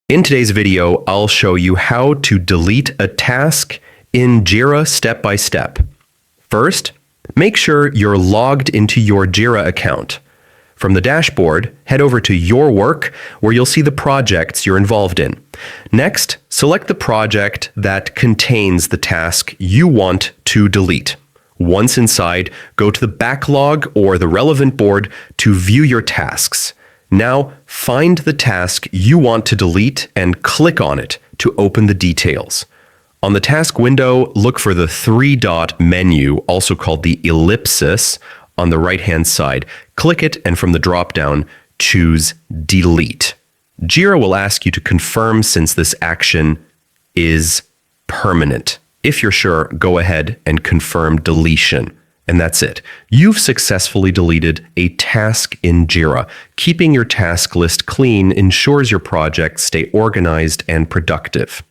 In today's video, I'll show you how to delete a task in Jira step by step. First, make sure you're logged into your Jira account. From the dashboard, head over to Your Work, where you'll see the projects you're involved in. Next, select the project that contains the task you want to delete. Once inside, go to the backlog or the relevant board to view your tasks. Now, find the task you want to delete and click on it to open the details. On the task window, look for the three-dot menu, also called the ellipsis, on the right-hand side. Click it, and from the drop-down, choose Delete. Jira will ask you to confirm since this action is permanent. If you're sure, go ahead and confirm deletion. And that's it. You've successfully deleted a task in Jira. Keeping your task list clean ensures your projects stay organized and productive.